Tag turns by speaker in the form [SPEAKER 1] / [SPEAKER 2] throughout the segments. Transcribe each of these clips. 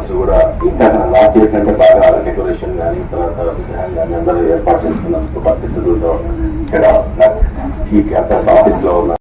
[SPEAKER 1] సంవత్సరం కూడా ఇంకా లాస్ట్ ఇయర్ కంటే బాగా డెకరేషన్ కానీ తర్వాత విగ్రహం కానీ అందరూ ఏర్పాటు చేసుకున్నందుకు పరిస్థితుల్లో ఇక్కడ ఈ క్యాంపస్ ఆఫీస్లో ఉన్న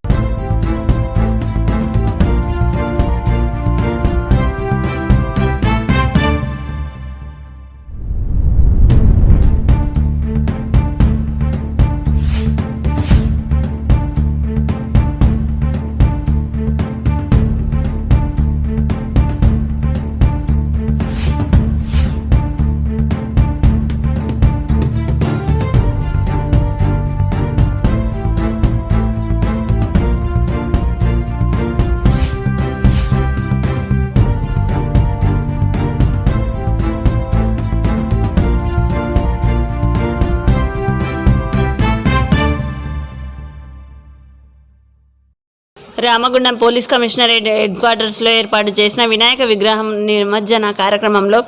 [SPEAKER 2] రామగుండం పోలీస్ కమిషనరేట్ హెడ్ క్వార్టర్స్లో ఏర్పాటు చేసిన వినాయక విగ్రహం నిమజ్జన కార్యక్రమంలో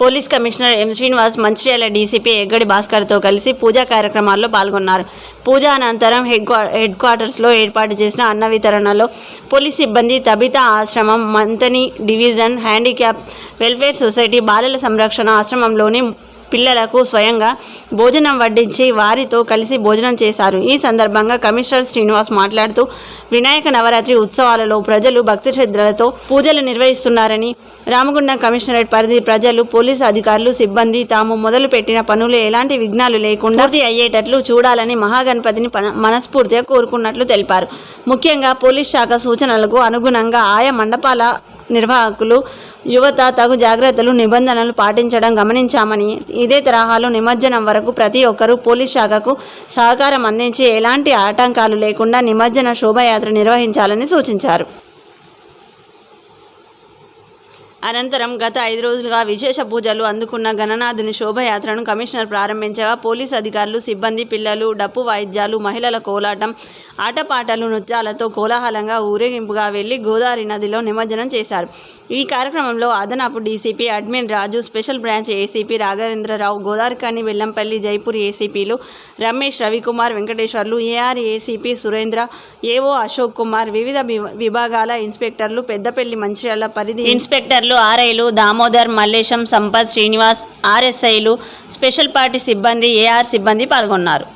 [SPEAKER 2] police commissioner M Srinivas, Mancherial DCP Eggadi భాస్కర్తో కలిసి పూజా కార్యక్రమాల్లో పాల్గొన్నారు. పూజా అనంతరం హెడ్ క్వార్టర్స్లో ఏర్పాటు చేసిన అన్న వితరణలో పోలీస్ సిబ్బంది తబితా ఆశ్రమం, Manthani division handicap welfare society బాలల సంరక్షణ ఆశ్రమంలోని పిల్లలకు స్వయంగా భోజనం వడ్డించి వారితో కలిసి భోజనం చేశారు. ఈ సందర్భంగా కమిషనర్ శ్రీనివాస్ మాట్లాడుతూ వినాయక నవరాత్రి ఉత్సవాలలో ప్రజలు భక్తి శ్రద్ధలతో పూజలు నిర్వహిస్తున్నారని, రామగుండం కమిషనరేట్ పరిధి ప్రజలు, పోలీసు అధికారులు, సిబ్బంది తాము మొదలుపెట్టిన పనులు ఎలాంటి విఘ్నాలు లేకుండా పూర్తి అయ్యేటట్లు చూడాలని మహాగణపతిని మనస్ఫూర్తిగా కోరుకున్నట్లు తెలిపారు. ముఖ్యంగా పోలీస్ శాఖ సూచనలకు అనుగుణంగా ఆయా మండపాల నిర్వాహకులు, యువత తగు జాగ్రత్తలు, నిబంధనలు పాటించడం గమనించామని, ఇదే తరహాలో నిమజ్జనం వరకు ప్రతి ఒక్కరూ పోలీస్ శాఖకు సహకారం అందించి ఎలాంటి ఆటంకాలు లేకుండా నిమజ్జన శోభయాత్ర నిర్వహించాలని సూచించారు. అనంతరం గత 5 రోజులుగా విశేష పూజలు అందుకున్న గణనాథుని శోభయాత్రను కమిషనర్ ప్రారంభించగా పోలీస్ అధికారులు, సిబ్బంది, పిల్లలు, డప్పు వాయిద్యాలు, మహిళల కోలాటం, ఆటపాటలు, నృత్యాలతో కోలాహలంగా ఊరేగింపుగా వెళ్లి గోదావరి నదిలో నిమజ్జనం చేశారు. ఈ కార్యక్రమంలో అదనపు DCP admin Raju, special branch ACP Raghavendra Rao, Godavarikhani, Bellampalli, Jaipur ఏసీపీలు Ramesh, Ravikumar, Venkateswarlu, AR ACP Surendra, AO Ashok Kumar, వివిధ విభాగాల ఇన్స్పెక్టర్లు, పెద్దపల్లి మంచిర్యాల పరిధి ఇన్స్పెక్టర్లు, ఆర్ఐలు దామోదర్, మల్లేశం, సంపత్, శ్రీనివాస్, ఆర్ఎస్ఐలు, స్పెషల్ పార్టీ సిబ్బంది, ఏఆర్ సిబ్బంది పాల్గొన్నారు.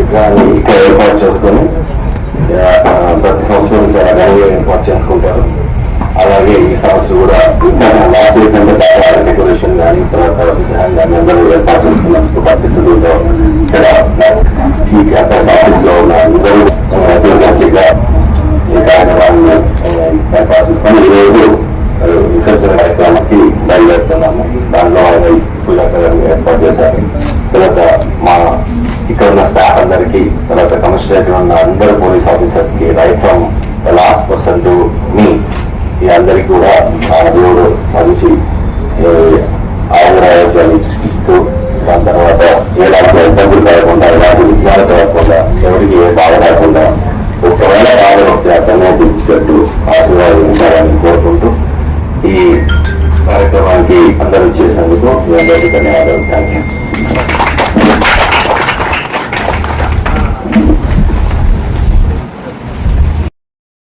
[SPEAKER 1] ఇక్కడ ఏర్పాటు చేసుకొని ప్రతి సంవత్సరం ఏర్పాటు చేసుకుంటారు. అలాగే ఈ సంవత్సరం కూడా ఇంకా లాస్ట్ ఇయర్ కంటే బాగా డెకరేషన్ కానీ తర్వాత విగ్రహం కానీ అందరూ ఏర్పాటు చేసుకున్నందుకు పరిస్థితుల్లో ఇక్కడ ఈ క్యాంపస్ ఆఫీస్లో ఉన్న అందరూ గా ఈ కార్యక్రమాన్ని ఏర్పాటు చేసుకొని ఈరోజు విసర్జన కార్యక్రమానికి బయలుదేరుతున్నాము. దానిలో పూజా ఏర్పాటు చేశారు. తర్వాత మా ఇక్కడ ఉన్న స్టాఫ్ అందరికీ, తర్వాత కమిషనరేట్ ఉన్న అందరు పోలీస్ ఆఫీసర్స్ కి, right from the last person to me, ఈ అందరికీ కూడా దేవుడు మంచి ఆయురారోగ్యాలు ఇస్తూ, దాని తర్వాత ఎలాంటి ఇబ్బందులు కలగకుండా, ఎలాంటి విజ్ఞానం కలగకుండా, ఎవరికి ఏ బాధ లేకుండా